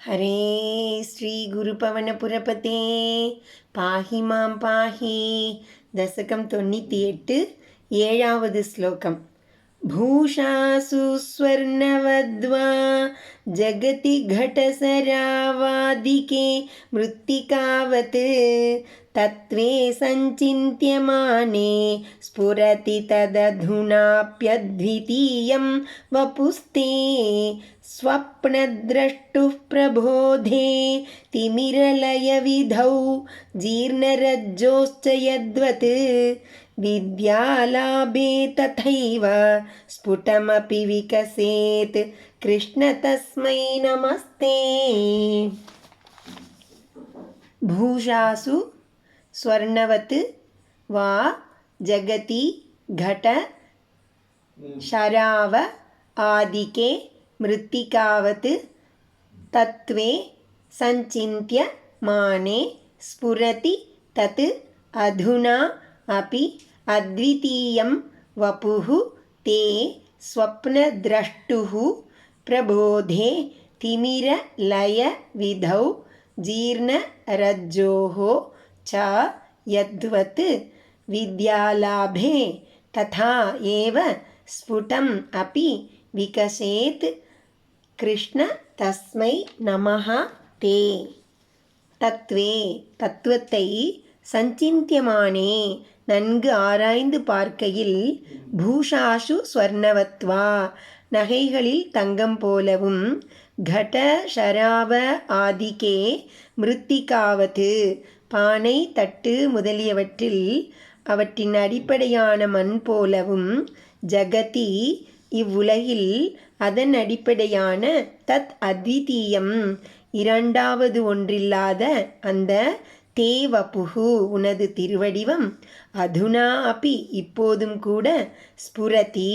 ஹரே ஸ்ரீ குருபவனபுரபதே பாஹி மாம் பாஹி. தசகம் 98, 7வது ஸ்லோகம். பூஷாசு ஸ்வர்ணவத்வா ஜகதி घटसरावादिके मृत्तिकावत् तत्त्वे सञ्चिन्त्यमाने स्फुरति तदधुनाप्यद्वितीयं वपुस्ते स्वप्नद्रष्टुः प्रबोधे तिमिरलयविधौ जीर्णरज्जोश्च यद्वत् विद्यालाभे तथैव स्फुटमपि विकसेत् कृष्ण तस्मै नमस्ते. भूषासु स्वर्णवत् वा जगति घट शराव आदिके मृत्तिकावत् तत्त्वे सञ्चिन्त्य माने स्फुरति तत् अधुना अपि अद्वितीयं वपुः ते स्वप्नद्रष्टुः प्रबोधे तिमिरलयविधौ जीर्णरज्जोः च यद्वत् विद्यालाभे तथा एव स्फुटम् अपि विकसेत् कृष्ण तस्मै नमः ते. தத்வே தத்துவத்தை சஞ்சிந்தியமானே நன்கு ஆராய்ந்து பார்க்கையில் பூஷாசு ஸ்வர்ணவத்வா நகைகளில் தங்கம் போலவும் கட ஷராவ ஆதிக்கே மிருத்திகாவது பானை தட்டு முதலியவற்றில் அவற்றின் அடிப்படையான மண் போலவும் ஜகதி இவ்வுலகில் அதன் அடிப்படையான தத் அத்விதீயம் இரண்டாவது ஒன்றில்லாத அந்த தேவபுகு உனது திருவடிவம் அதுனா அப்பி இப்போதும் கூட ஸ்புரதி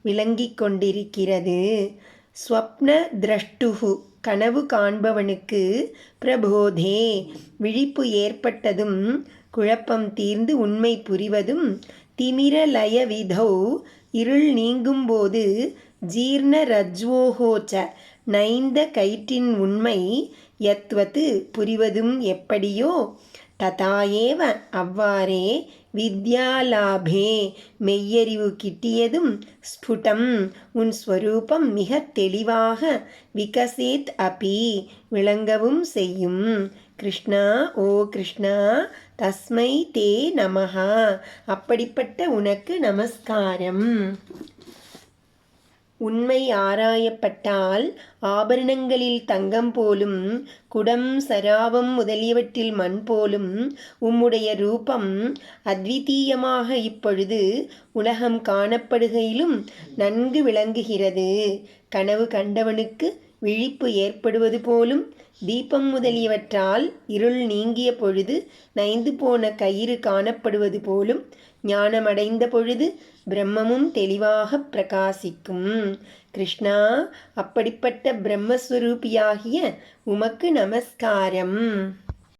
விளங்கிக் கொண்டிருக்கிறது. ஸ்வப்ன திரஷ்டுகு கனவு காண்பவனுக்கு பிரபோதே விழிப்பு ஏற்பட்டதும் குழப்பம் தீர்ந்து உண்மை புரிவதும் திமிரலய விதௌ இருள் நீங்கும்போது ஜீர்ண ரஜ்வோகோச்ச நைந்த கயிற்றின் உண்மை யத்வது புரிவதும் எப்படியோ ததாயேவ அவ்வாறே வித்யாலாபே மெய்யறிவு கிட்டியதும் ஸ்புடம் உன் ஸ்வரூபம் மிக தெளிவாக விகசேத் அபி விளங்கவும் செய்யும். கிருஷ்ணா ஓ கிருஷ்ணா தஸ்மை தே நமஹா அப்படிப்பட்ட உனக்கு நமஸ்காரம். உண்மை ஆராயப்பட்டால் ஆபரணங்களில் தங்கம் போலும் குடம் சராவம் முதலியவற்றில் மண் போலும் உம்முடைய ரூபம் அத்விதீயமாக இப்பொழுது உலகம் காணப்படுகையிலும் நன்கு விளங்குகிறது. கனவு கண்டவனுக்கு விழிப்பு ஏற்படுவது போலும் தீபம் முதலியவற்றால் இருள் நீங்கிய பொழுது நைந்து போன கயிறு காணப்படுவது போலும் ஞானமடைந்த பொழுது பிரம்மமும் தெளிவாக பிரகாசிக்கும். கிருஷ்ணா அப்படிப்பட்ட பிரம்மஸ்வரூபியாகிய உமக்கு நமஸ்காரம்.